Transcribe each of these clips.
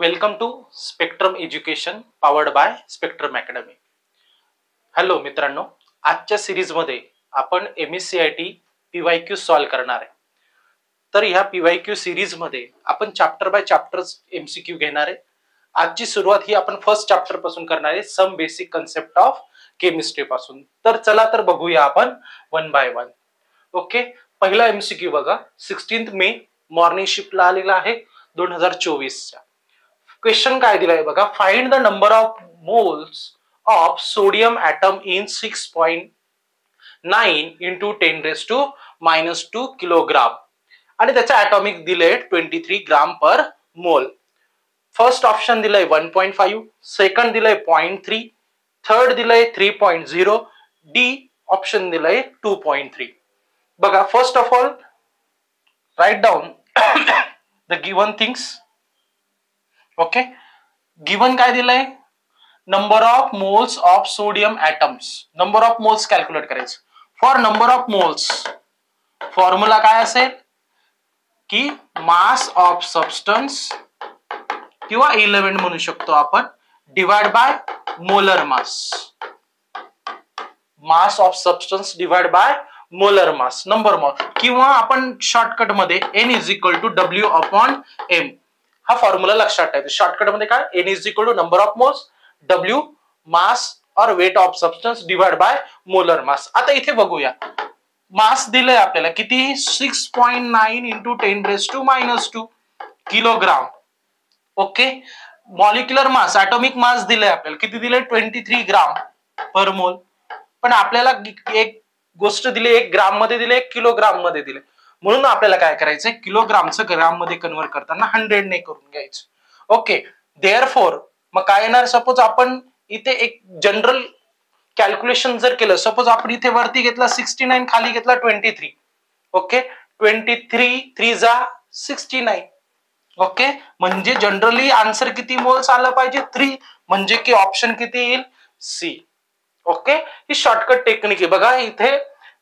Welcome to Spectrum Education powered by Spectrum Academy. Hello मित्रांनो, आजच्या सिरीजमध्ये आपण MSCIT PYQ सॉल्व्ह करणार आहे. तर ह्या PYQ सिरीजमध्ये आपण चॅप्टर बाय चॅप्टर MCQ घेणार आहे. आजची सुरुवात ही आपण फर्स्ट चॅप्टर पासून करणार आहे, some basic concept of chemistry पासून. तर चला तर बघूया आपण वन बाय वन. ओके, पहिला MCQ बघा. 16 मे मॉर्निंग शिफ्टला आलेला आहे 2024च्या. क्वेश्चन काय दिलाय बघा. Find the number of moles of sodium atom in 6.9 into 10⁻⁻² kilogram आणि त्याचा ॲटॉमिक दिले 23 ग्राम पर मोल. फर्स्ट ऑप्शन दिलंय 1.5, सेकंड दिलंय 0.3, थर्ड दिलंय 3.0, डी ऑप्शन दिलंय 2.3. बघा, first of all write down the given things. Okay, given काय दिलंय? Number of moles of sodium atoms. Number of moles calculate करायचं. For number of moles formula काय असेल की मास ऑफ सबस्टन्स किंवा एलिमेंट म्हणू शकतो आपण, divide by molar mass. Mass of substance divide by molar mass, number mole, किंवा आपण शॉर्टकट मध्ये N is equal to W/M हा फॉर्म्युला लक्षात ठेवायचा. शॉर्टकट मध्ये काय, N is equal to number of moles, W mass और weight of substance divide by molar mass. आता इथे बघूया, मास दिलंय आपल्याला किती, 6.9 into 10⁻⁻² kilogram. Okay, molecular mass, atomic mass दिलंय आपल्याला किती, दिलंय 23 ग्राम पर मोल. पण आपल्याला एक गोष्ट दिली, 1 ग्राम मध्ये दिले, 1 किलोग्राम मध्ये दिले, म्हणून आपल्याला काय करायचंय, किलोग्रामचं ग्राम मध्ये कन्वर्ट करताना 100 ने करून घ्यायचं. ओके, देअरफॉर मग काय येणार, सपोज आपण इथे एक जनरल कॅल्क्युलेशन जर केलं, सपोज आपण इथे वरती घेतला 69, खाली घेतला 23. ओके, 23 3 जा 69. ओके, म्हणजे जनरली आन्सर किती मोल्स आलं पाहिजे, 3, म्हणजे की ऑप्शन किती येईल, सी. ओके, ही शॉर्टकट टेक्निक आहे. बघा इथे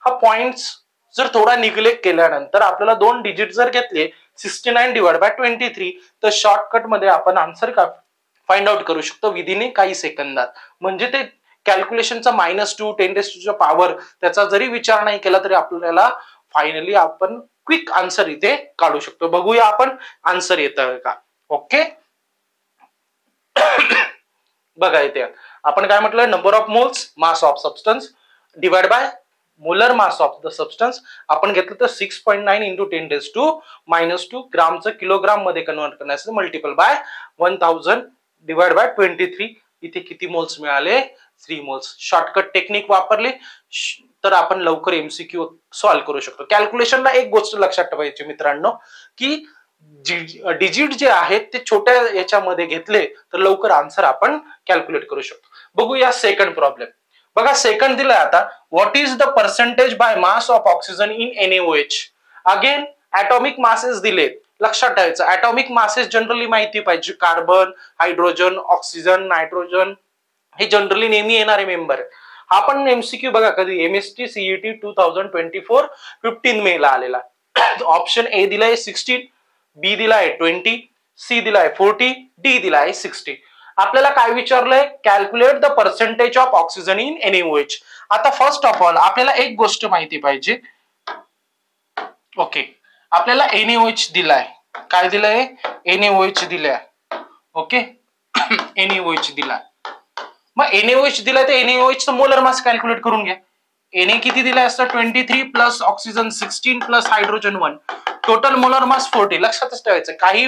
हा पॉइंट्स जर थोडा निग्लेक्ट केल्यानंतर आपल्याला 2 डिजिट जर घेतले 69 डिवाइड बाय 23, तर शॉर्टकट मध्ये आपण आन्सर फाइंड आउट करू शकतो विदिन काही सेकंदात. म्हणजे ते कॅल्क्युलेशनचा -2 10⁻⁴ पॉवर त्याचा जरी विचार नाही केला तरी आपल्याला फायनली आपण क्विक आन्सर इथे काढू शकतो. बघूया आपण आन्सर येतं का. ओके, बघा इथे आपण काय म्हटलं, number of moles, mass of substance divide by molar mass of the substance. आपण घेतलं तर 6.9 इंटू 10⁻⁻² ग्रामचं किलोग्राम मध्ये कन्वर्ट करण्याचं मल्टिपल बाय 1000 डिवाइड बाय 23. इथे किती मोल्स मिळाले, 3 मोल्स. शॉर्टकट टेक्निक वापरली तर आपण लवकर MCQ सॉल्व्ह करू शकतो. कॅल्क्युलेशनला एक गोष्ट लक्षात ठेवायची मित्रांनो, की डिजिट जे आहेत ते छोट्या याच्यामध्ये घेतले तर लवकर आन्सर आपण कॅल्क्युलेट करू शकतो. बघूया सेकंड प्रॉब्लेम. बघा, सेकंड दिलाय आता, what is the percentage by mass of oxygen in NaOH. Again atomic masses दिलेत, लक्षात ठेवायचं. ॲटॉमिक मासेस जनरली माहिती पाहिजे, कार्बन, हायड्रोजन, ऑक्सिजन, नायट्रोजन, हे जनरली नेहमी येणारे मेंबर. हा पण MCQ बघा कधी, MST CET 2024 15 मे ला आलेला. ऑप्शन ए दिलाय 16, बी दिलाय 20, सी दिलाय 40, डी दिलाय 60. आपल्याला काय विचारलंय, calculate the percentage of oxygen in NaOH. आता फर्स्ट ऑफ ऑल आपल्याला एक गोष्ट माहिती पाहिजे. ओके, आपल्याला NaOH दिलाय, काय दिलंय, NaOH दिलाय. ओके, NaOH दिलाय. मग NaOH दिलाय तर NaOH चं मोलर मास कॅल्क्युलेट करून घ्या. Na किती दिलाय असतं, 23 plus oxygen 16 plus hydrogen 1, total molar mass 40. लक्षातच ठेवायचं, काही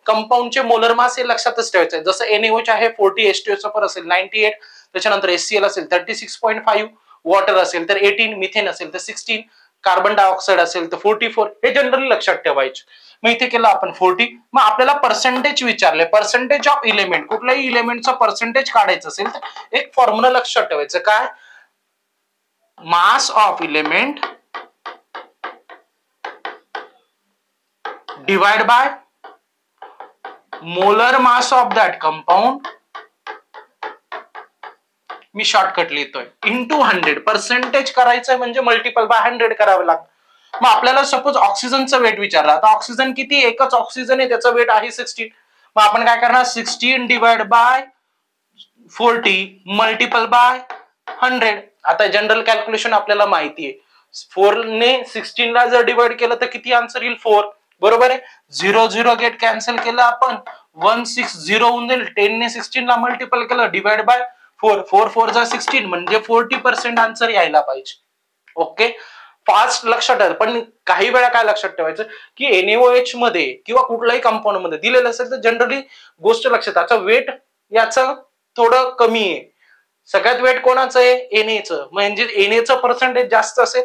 कंपाऊंडचे मोलर मास हे लक्षातच ठेवायचं. जसं NaOH आहे 40, H2SO4 असेल 98, त्याच्यानंतर HCl असेल 36.5, वॉटर असेल तर 18, मिथेन असेल तर 16, कार्बन डायऑक्साइड असेल तर 44. हे जनरली लक्षात ठेवायचे. मग इथे केलं आपण 40. मग आपल्याला पर्सेंटेज विचारले, पर्सेंटेज ऑफ इलेमेंट, कुठल्याही इलेमेंटचा पर्सेंटेज काढायचं असेल तर एक फॉर्म्युला लक्षात ठेवायचं, काय, mass of element divide by molar mass of that compound, me shortcut लिहितोय, इंटू 100. पर्सेंटेज करायचंय म्हणजे मल्टिपल बाय 100 करावं लागतं. मग आपल्याला सपोज ऑक्सिजनचं वेट विचारला, आता ऑक्सिजन किती, एकच ऑक्सिजन आहे, त्याचं वेट आहे 16. मग आपण काय करणार 16 डिवाइड बाय 40 मल्टिपल बाय 100. आता जनरल कॅल्क्युलेशन आपल्याला माहिती आहे, 4 ने 16 ला जर डिवाइड केलं तर किती आन्सर येईल 4. बरोबर आहे. 0 0 गेट कॅन्सल केलं आपण 160 होऊन जाईल. 10 ने 16 ला मल्टिपल केलं डिवाइड बाय 4 4 4 जा 16 म्हणजे 40% आन्सर यायला पाहिजे. ओके, फास्ट लक्षात ठेवा. पण काही वेळा काय लक्षात ठेवायचं की NaOH मध्ये किंवा कुठल्याही कंपाऊंड मध्ये दिलेलं असेल तर जनरली गोष्ट लक्षात, त्याचा वेट याचं थोडं कमी आहे. सगळ्यात वेट कोणाचं आहे Naचं, म्हणजे Naचं पर्सेंटेज जास्त असेल.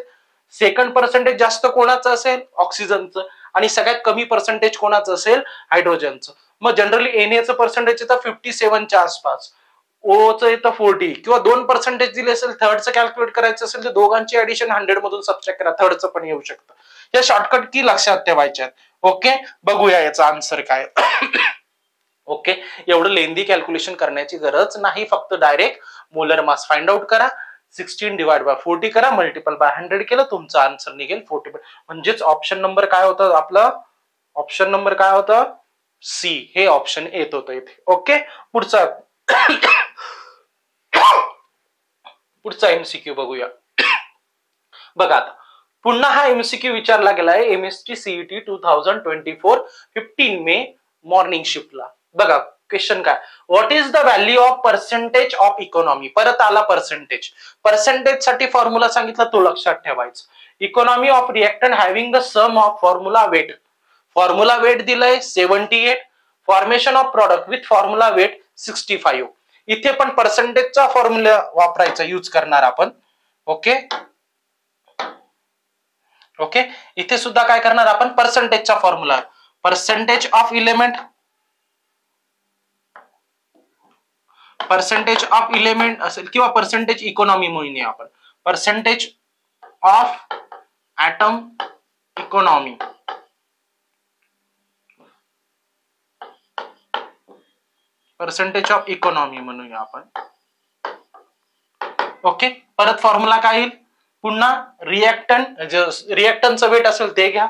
सेकंड पर्सेंटेज जास्त कोणाचं असेल ऑक्सिजनचं, आणि सगळ्यात कमी पर्सेंटेज कोणाचं असेल हायड्रोजनचं. मग जनरली Naचं पर्सेंटेज येतं 57च्या आसपास, ओचं येतं 40, किंवा 2% दिले असेल थर्डचं कॅल्क्युलेट करायचं असेल तर दोघांची ऍडिशन 100 मधून सबट्रॅक्ट करा, थर्डचं पण येऊ शकतं. या शॉर्टकट की लक्षात ठेवायच्या. ओके, बघूया याचा आन्सर काय. ओके, एवढं लेंदी कॅल्क्युलेशन करण्याची गरज नाही, फक्त direct molar mass find out करा, 16 डिवाइड बाय 40 करा, मल्टिपल बाय 100 केलं, तुमचा आन्सर निघेल 40. म्हणजेच ऑप्शन नंबर काय होतं आपलं, ऑप्शन नंबर काय होतं सी, हे ऑप्शन येत होतं इथे. ओके, पुढचा MCQ बघूया. बघा आता पुन्हा हा MCQ विचारला गेलाय MSc CET 2024 15 मे मॉर्निंग शिफ्टला. बघा क्वेश्चन काय, what is the value of percentage of economy. परत आला पर्सेंटेज. पर्सेंटेज साठी फॉर्म्युला सांगितला तो लक्षात ठेवायचा. Economy of reactant having the sum of formula weight. Formula weight दिलंय 78, formation of product with formula weight 65. इथे पण पर्सेंटेजचा फॉर्म्युला वापरायचा यूज करणार आपण. ओके ओके, इथे सुद्धा काय करणार आपण पर्सेंटेजचा formula, percentage of element, percentage of element असेल किंवा पर्सेंटेज इकॉनॉमी म्हणून आपण, percentage of atom economy, percentage of economy म्हणूया आपण. ओके, परत फॉर्म्युला काय येईल पुन्हा, रिएक्टंटचं वेट असेल ते घ्या,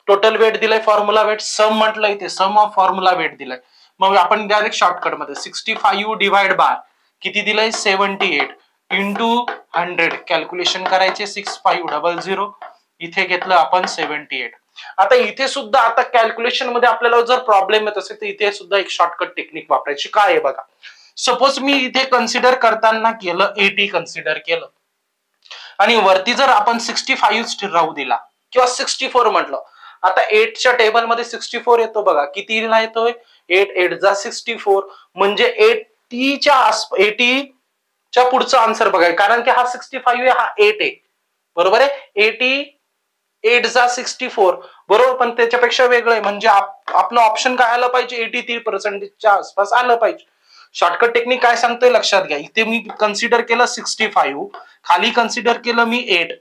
टोटल वेट दिलंय फॉर्म्युला वेट, सम म्हटलंय ते सम ऑफ फॉर्म्युला वेट दिलंय. मग आपण डायरेक्ट शॉर्टकट मध्ये 65 डिवाइड बाय किती दिलंय 78 इंटू 100 कॅल्क्युलेशन करायचे 6500, इथे घेतलं आपण 78. आता इथे सुद्धा आता कॅल्क्युलेशन मध्ये आपल्याला जर प्रॉब्लेम येत असेल तर इथे सुद्धा एक शॉर्टकट टेक्निक वापरायची. काय आहे बघा, सपोज मी इथे कन्सिडर करताना केलं 80 कन्सिडर केलं आणि वरती जर आपण 65 राहू दिला किंवा 64 म्हटलं, आता 8च्या टेबल मध्ये 64 येतो बघा, कितीला येतोय 8 8 जा 64, म्हणजे 80च्या पुढचा आन्सर बघा, कारण की हा 65 आहे हा 8 आहे. बरोबर आहे, 88 जा 64 बरोबर, पण त्याच्यापेक्षा वेगळं आहे, म्हणजे आपलं ऑप्शन काय आलं पाहिजे 83%च्या आसपास आलं पाहिजे. शॉर्टकट टेक्निक काय सांगतोय लक्षात घ्या. इथे मी कन्सिडर केलं 65, खाली कन्सिडर केलं मी 8.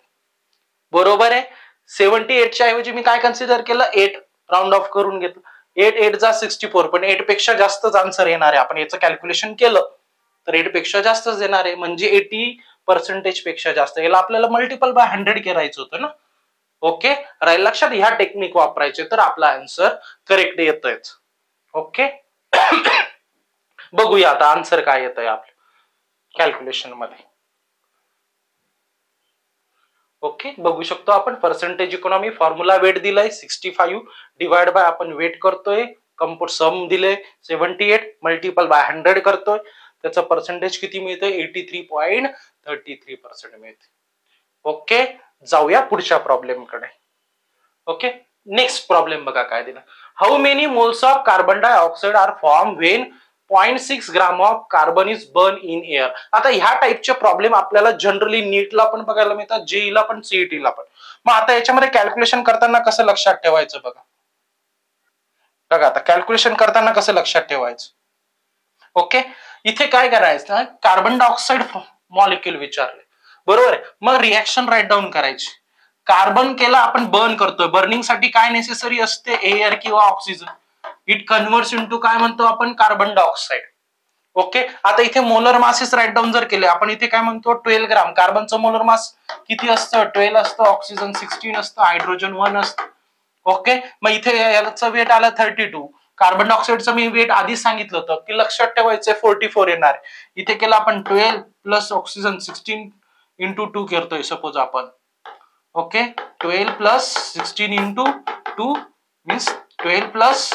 बरोबर आहे, 78च्या ऐवजी मी काय कन्सिडर केलं 8, राऊंड ऑफ करून घेतलं. 8 8 जा 64, पण 8 पेक्षा जास्तच आन्सर येणार आहे. आपण याचं कॅल्क्युलेशन केलं तर 8 पेक्षा जास्तच येणार आहे, म्हणजे 80% पेक्षा जास्त. याला आपल्याला मल्टिपल बाय 100 करायचं होतं ना. ओके, राहील लक्षात, ह्या टेक्निक वापरायचे तर आपला आन्सर करेक्ट येतोय. ओके, बघूया आता आन्सर काय येतंय आपल्या कॅल्क्युलेशन मध्ये. ओके, बघू शकतो आपण पर्सेंटेज इकॉनॉमी, फॉर्म्युला वेट दिलाय 65 डिवाइड बाय आपण वेट करतोय, कंपोट सम दिले 78 मल्टिपल बाय 100 करतोय, त्याचं पर्सेंटेज किती मिळतंय 83.33% मिळते. ओके, जाऊया पुढच्या प्रॉब्लेम कडे. ओके, नेक्स्ट प्रॉब्लेम बघा काय दिला, how many moles of carbon dioxide are form when 0.6 gram of carbon is burn in air. आता ह्या टाइपचे प्रॉब्लेम आपल्याला जनरली नीटला पण बघायला मिळतात, जेईला पण सीईटीला पण. मग आता याच्यामध्ये कॅल्क्युलेशन करताना कसं लक्षात ठेवायचं बघा. बघा आता कॅल्क्युलेशन करताना कसं लक्षात ठेवायचं. ओके, इथे काय करायचं, कार्बन डायऑक्साइड मॉलिक्यूल विचारले, बरोबर आहे, मग रिएक्शन राईट डाऊन करायची. कार्बन केला आपण बर्न करतोय, बर्निंग साठी काय नेसेसरी असते एअर किंवा ऑक्सिजन, इट कन्व्हर्ट्स इनटू काय म्हणतो आपण कार्बन डायऑक्साइड. ओके, आता इथे मोलर मासेस राईट डाऊन जर केले आपण, इथे काय म्हणतो 12 ग्राम, कार्बनचं मोलर मास किती असतं 12 असतं, ऑक्सिजन 16 असतं, हायड्रोजन 1 असतं. ओके, मग इथे याचं वेट आलं 32, कार्बन डायऑक्साईडचं मी वेट आधीच सांगितलं होतं की लक्षात ठेवायचं 44 येणार. इथे केलं आपण 12 प्लस ऑक्सिजन 16 इंटू 2 करतोय सपोज आपण. Okay 12 plus 16 into 2 means 12 plus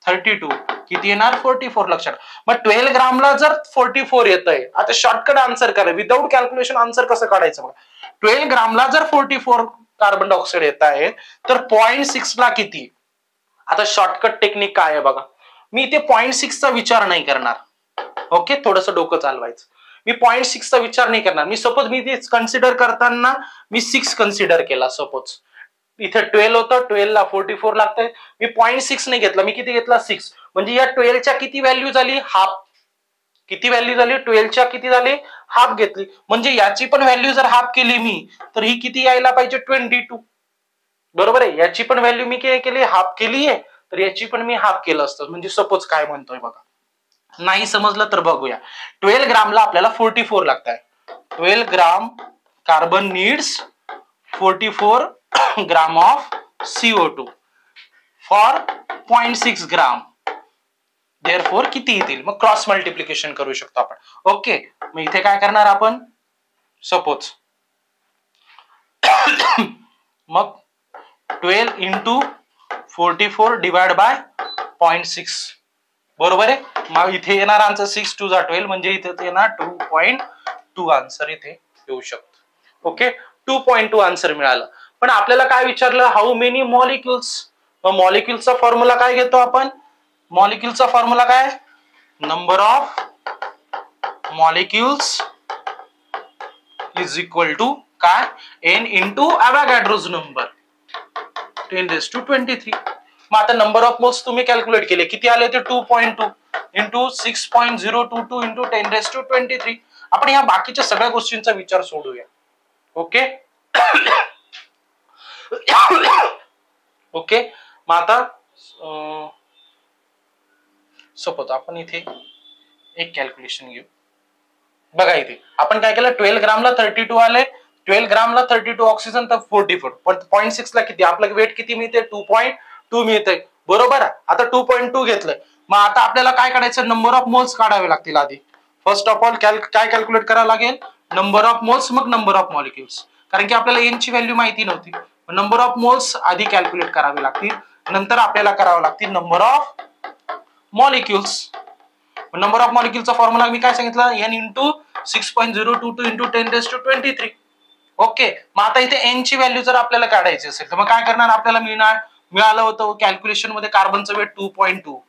32 किती येणार 44 लक्षात. मग 12 ग्रामला जर 44 येतंय, आता शॉर्टकट आन्सर करा विदाउट कॅल्क्युलेशन आन्सर कसं काढायचं बघा. 12 ग्रामला जर 44 कार्बन डायऑक्साईड येत आहे तर 0.6 ला किती. आता शॉर्टकट टेक्निक काय आहे बघा, मी इथे 0.6 चा विचार नाही करणार. ओके थोडंसं डोकं चालवायचं. मी 0.6 चा विचार नाही करणार. मी सपोज मी ते कन्सिडर करताना मी 6 कन्सिडर केला सपोज. इथे 12 होतं, 12 ला 44 लागतंय. मी 0.6 नाही घेतला, मी किती घेतला 6. म्हणजे या 12 च्या किती व्हॅल्यू झाली हाफ. किती व्हॅल्यू झाली 12 च्या किती झाली हाफ घेतली. म्हणजे याची पण व्हॅल्यू जर हाफ केली मी तर ही किती यायला पाहिजे 22. बरोबर आहे. याची पण व्हॅल्यू मी काय केली हाफ केली आहे तर याची पण मी हाफ केलं असतं. म्हणजे सपोज काय म्हणतोय बघा, नाही समजलं तर बघूया. 12 ग्रामला आपल्याला 44 लागत आहे. 12 gram carbon needs 44 gram of CO2 for 0.6 gram. Therefore किती येतील मग क्रॉस मल्टिप्लिकेशन करू शकतो आपण. ओके मग इथे काय करणार आपण सपोज मग 12 इंटू 44 डिवाइड बाय 0.6 बरोबर आहे. मग इथे येणार आन्सर 6 2 जा 12 म्हणजे इथे येणार 2.2 आन्सर इथे येऊ शकतो. ओके 2.2 आन्सर मिळालं. पण आपल्याला काय विचारलं हाऊ मेनी मॉलिक्युल्स. मग मॉलिक्युल्सचा फॉर्म्युला काय घेतो आपण. मॉलिक्युलचा फॉर्म्युला काय number of molecules is equal to काय n इंटू अवोगाड्रोज नंबर 10⁻23. मग आता नंबर ऑफ मोल्स तुम्ही कॅल्क्युलेट केले किती आले ते 2.2 इंटू 6.022 इंटू 10⁻23. आपण ह्या बाकीच्या सगळ्या गोष्टींचा विचार सोडूया. ओके ओके मग आता सपोज आपण इथे एक कॅल्क्युलेशन घेऊ. बघा इथे आपण काय केलं 12 ग्रामला 32 आले. 12 ग्रामला 32 ऑक्सिजन तर 44 पण 0.6 ला किती आपलं वेट किती मिळते 2.2 मिळते बरोबर. आता 2.2 घेतलंय. मग आता आपल्याला काय काढायचं नंबर ऑफ मोल्स काढावे लागतील आधी. फर्स्ट ऑफ ऑल काय कॅल्क्युलेट करावं लागेल नंबर ऑफ मोल्स मग नंबर ऑफ मॉलिक्युल्स. कारण की आपल्याला एन ची व्हॅल्यू माहिती नव्हती. नंबर ऑफ मोल्स आधी कॅल्क्युलेट करावे लागतील. नंतर आपल्याला करावं लागतील number of molecules. Number of मॉलिक्युलचा फॉर्म्युला मी काय सांगितलं n इंटू 6.022 इंटू 10⁻23. ओके मग आता इथे n ची व्हॅल्यू जर आपल्याला काढायची असेल तर मग काय करणार आपल्याला मिळालं होतं कॅल्क्युलेशन मध्ये कार्बनचं वेट 2.2.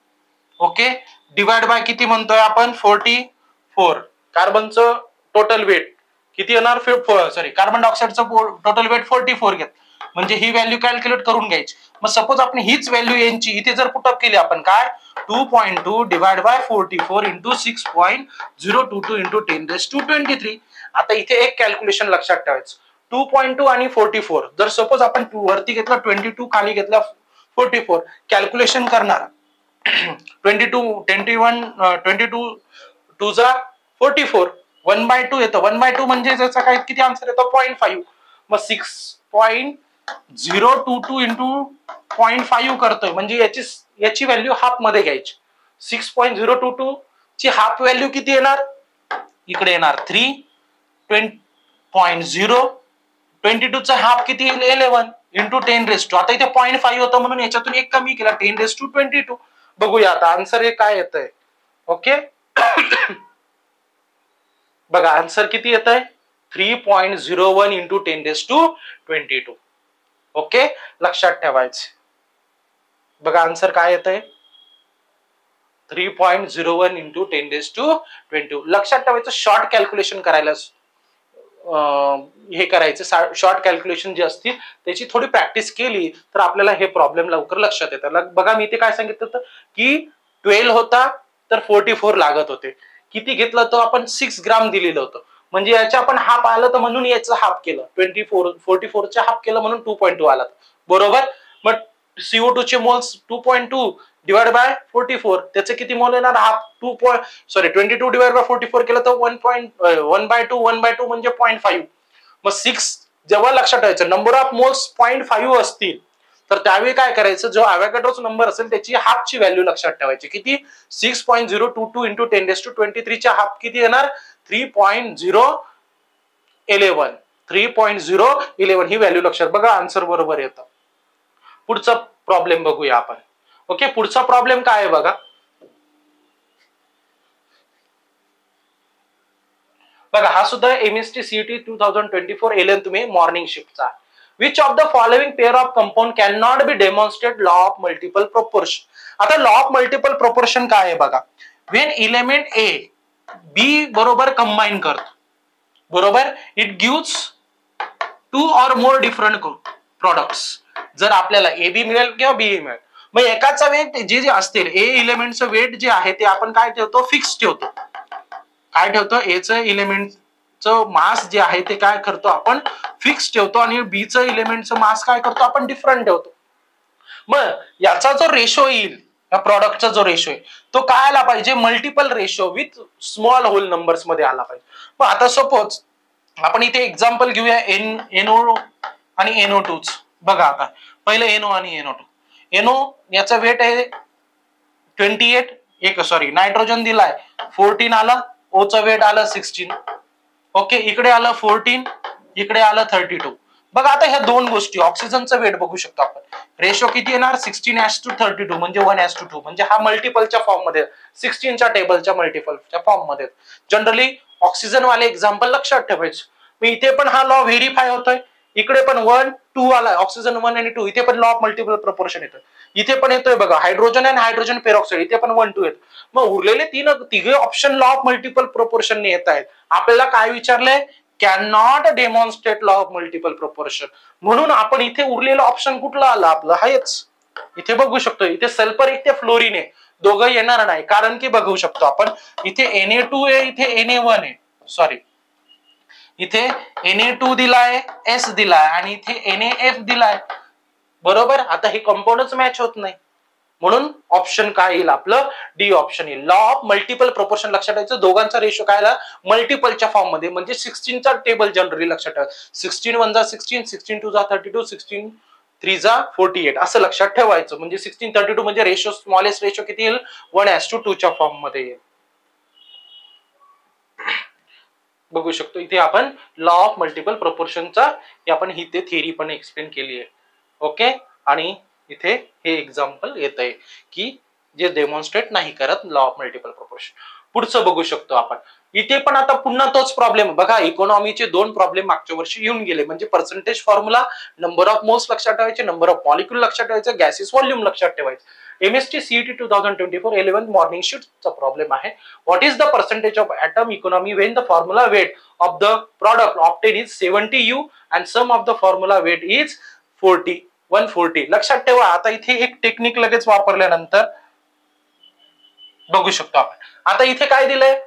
ओके डिवाइड बाय किती म्हणतोय आपण 44. कार्बनचं टोटल वेट किती येणार कार्बन डायऑक्साईडचं टोटल वेट 44 घेत म्हणजे ही व्हॅल्यू कॅल्क्युलेट करून घ्यायची. मग सपोज आपण हीच व्हॅल्यू यांची इथे जर पुटअप केली आपण काय 2.2 डिवाइड बाय 44 इंटू 6.022 इंटू 10⁻23. आता इथे एक कॅल्क्युलेशन लक्षात ठेवायचं 2.2 आणि 44 जर सपोज आपण वरती घेतला 22 खाली घेतला 44 कॅल्क्युलेशन करणार 22 2 जा 44 1/2 येतं. 1/2 म्हणजे त्याचा काय किती आन्सर येतो 0.5. मग 6.022 इंटू 0.5 करतोय म्हणजे याची व्हॅल्यू हाफ मध्ये घ्यायची. 6.022 ची हाफ व्हॅल्यू किती येणार इकडे येणार 3.0. 22 चा हाफ किती 11 इंटू 10⁻. आता इथे 0.5 होतं म्हणून याच्यातून एक कमी केला 10⁻22. बघूया आता आन्सर हे काय येतंय. ओके बघा आन्सर किती येत आहे 3.01 इंटू 10⁻22. ओके लक्षात ठेवायचं. बघा आन्सर काय येत आहे 3.01 इंटू 10⁻22. लक्षात ठेवायचं शॉर्ट कॅल्क्युलेशन करायला हे करायचं. शॉर्ट कॅल्क्युलेशन जी असतील त्याची थोडी प्रॅक्टिस केली तर आपल्याला हे प्रॉब्लेम लवकर लक्षात येतात. बघा मी इथे काय सांगितलं होतं की 12 होता तर 44 लागत होते. किती घेतलं तर आपण 6 ग्राम दिलेलं होतं म्हणजे याच्या आपण हाफ आलं तर म्हणून याचं हाफ केलं 44 चे हाफ केलं म्हणून 2.2 आला बरोबर. मग CO2 चे मोल्स 2.2 डिवाइड बाय 44 त्याचे किती मोल येणार हाफ 22 डिवाइड बाय 44 केलं तर 1/2 म्हणजे 0.5. मग 6 जेव्हा लक्षात ठेवायचं नंबर ऑफ मोल्स 0.5 असतील तर त्यावेळी काय करायचं, जो अवॅगॅड्रोचा नंबर असेल त्याची हाफची व्हॅल्यू लक्षात ठेवायची. किती? 6.022 इंटू 10⁻23 च्या हाफ किती येणार? 3.011. 3.011 ही व्हॅल्यू लक्षात. बघा आन्सर बरोबर येतं. पुढचा प्रॉब्लेम बघूया आपण. ओके, पुढचा प्रॉब्लेम काय आहे बघा. बघा हा सुद्धा MST CET 2024 11th में मॉर्निंग शिफ्टचा. Which of the following pair of compound can not be demonstrate law of multiple proportion. आता लॉ ऑफ मल्टिपल प्रोपोर्शन काय आहे बघा. व्हेन एलिमेंट A B बरोबर कंबाईन करतो, बरोबर, it gives 2 or more different products. जर आपल्याला AB मिळेल किंवा B मिळेल, मग एकाचा वेट जे असतील A एलिमेंटचं वेट जे आहे ते आपण काय ठेवतो? फिक्स ठेवतो. काय ठेवतो? Aचं एलिमेंटचं मास जे आहे ते काय करतो आपण? फिक्स ठेवतो. आणि Bचं एलिमेंटचं मास काय करतो आपण? डिफरंट ठेवतो. मग याचा जो रेशो येईल, या प्रॉडक्टचा जो रेशो आहे तो काय आला पाहिजे? Multiple ratio with small whole numbers मध्ये आला पाहिजे. मग आता सपोज आपण इथे एक्झाम्पल घेऊया NO आणि NO2. बघा आता पहिले NO आणि NO2. NO याचा वेट आहे 28, नायट्रोजन दिलाय 14 आला, ओचं वेट आलं 16. ओके, इकडे आलं 14, इकडे आलं 32. बघा आता ह्या दोन गोष्टी, ऑक्सिजनचं वेट बघू शकतो आपण. रेशो किती येणार? 16:32 म्हणजे 1:2. म्हणजे हा मल्टिपलच्या फॉर्म मध्ये, 16च्या टेबलच्या मल्टिपलच्या फॉर्म मध्ये. जनरली ऑक्सिजन वाले एक्झाम्पल लक्षात ठेवायचे. मग इथे पण हा लॉ व्हेरीफाय होतोय. इकडे पण 1, 2 आला, ऑक्सिजन 1 आणि 2. इथे पण लॉ ऑफ मल्टिपल प्रोपोर्शन येतोय. इथे पण येतोय बघा, हायड्रोजन आणि हायड्रोजन पेरॉक्साईड, इथे पण 1, 2 येत. मग उरलेले तिघे option law of multiple proportion येत आहेत. आपल्याला काय विचारलंय? Can not demonstrate law of multiple proportion. म्हणून आपण इथे उरलेलं ऑप्शन कुठलं आलं आपलं? हेच. इथे बघू शकतो, इथे सल्फर इथे फ्लोरीन आहे, दोघं येणार नाही. कारण की बघू शकतो आपण इथे Na2 आहे, इथे Na1 आहे. सॉरी, इथे Na2 दिलाय, S दिलाय आणि इथे NaF दिलाय. बरोबर, आता हे कंपाऊंडच मॅच होत नाही. म्हणून ऑप्शन काय येईल आपलं? डी ऑप्शन येईल. लॉ ऑफ मल्टिपल प्रोपोर्शन लक्षात ठेवायचं. दोघांचा रेशो काय आला? मल्टिपलच्या फॉर्म मध्ये. म्हणजे 16चा टेबल जनरली लक्षात ठेवा. 16 1 जा 16, 16 2 जा 32, 16 3 जा 48 असं लक्षात ठेवायचं. म्हणजे 16:32 म्हणजे रेशो, स्मॉलेस्ट रेशो किती येईल? 1:2 च्या फॉर्म मध्ये येईल. बघू शकतो इथे आपण लॉ ऑफ मल्टिपल प्रोपोर्शनचा आपण ही ते थिअरी पण एक्सप्लेन केली आहे. ओके, आणि इथे हे एक्झाम्पल येत आहे की जे डेमॉन्स्ट्रेट नाही करत लॉ ऑफ मल्टिपल प्रोपोर्शन. पुढचं बघू शकतो आपण. इथे पण आता पुन्हा तोच प्रॉब्लेम बघा. इकॉनॉमीचे 2 प्रॉब्लेम मागच्या वर्षी येऊन गेले. म्हणजे percentage formula, number of moles लक्षात ठेवायचे, नंबर ऑफ मॉलिक्यूल लक्षात ठेवायचं, गॅसेस व्हॉल्यूम लक्षात ठेवायचं. MST CET 2024 11th मॉर्निंग शिफ्टचा प्रॉब्लेम आहे. What is the percentage of atom economy when the formula weight of the product obtain is 70 U and sum of the formula weight is 140. लक्षात ठेवा. आता इथे एक technique लगेच वापरल्यानंतर बघू शकतो आपण. आता इथे काय दिलंय?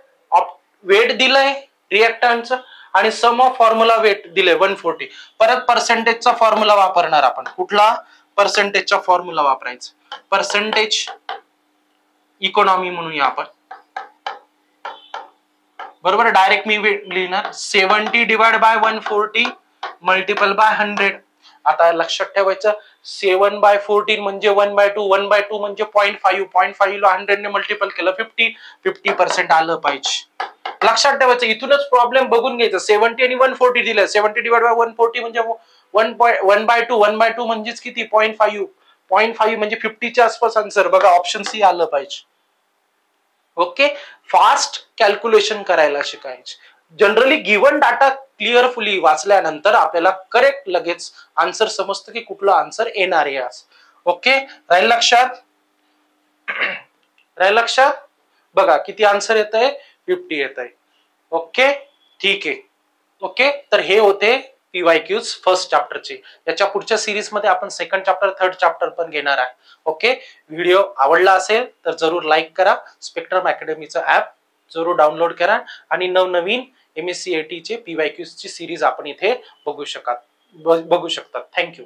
वेट दिलंय रिएक्टंटचं आणि सम ऑफ फॉर्म्युला वेट दिले 140. परत पर्सेंटेजचा फॉर्म्युला वापरणार आपण. कुठला? पर्सेंटेजचा फॉर्म्युला वापरायचा. पर्सेंटेज इकॉनॉमी म्हणूया आपण. बरोबर, डायरेक्ट मी लिहिणार 70 डिवाइड बाय 140 मल्टिपल बाय 100. आता लक्षात ठेवायचं 7/14 म्हणजे 1/2, 1/2 म्हणजे 0.5, 0.5 ला 100 ने मल्टिपल केलं 50% आलं पाहिजे. लक्षात ठेवायचं. इथूनच प्रॉब्लेम बघून घ्यायचं. 70 आणि 140 दिलं. 70 डिवाइड बाय 140 म्हणजे 1/2, 1/2 म्हणजेच किती? 0.5. 0.5 म्हणजे 50च्या आसपास आन्सर. बघा ऑप्शन सी आलं पाहिजे. ओके, फास्ट कॅल्क्युलेशन करायला शिकायचे. जनरली गिवन डाटा क्लिअरफुली वाचल्यानंतर आपल्याला करेक्ट लगेच आन्सर समजतं की कुठलं आन्सर येणार आहे. ओके, राहील लक्षात? राहील लक्षात? बघा किती आन्सर येत आहे? 50 येत आहे. ओके, ठीक आहे. ओके, तर हे होते PYQs फर्स्ट चॅप्टरचे. याच्या पुढच्या सिरीज मध्ये आपण सेकंड चॅप्टर, थर्ड चॅप्टर पण घेणार आहे. ओके, व्हिडिओ आवडला असेल तर जरूर लाईक करा. स्पेक्ट्रम अकॅडमीचं ऍप जरूर डाउनलोड करा आणि नवनवीन MSc AT चे PYQs ची सिरीज आपण इथे बघू शकतात. थँक्यू.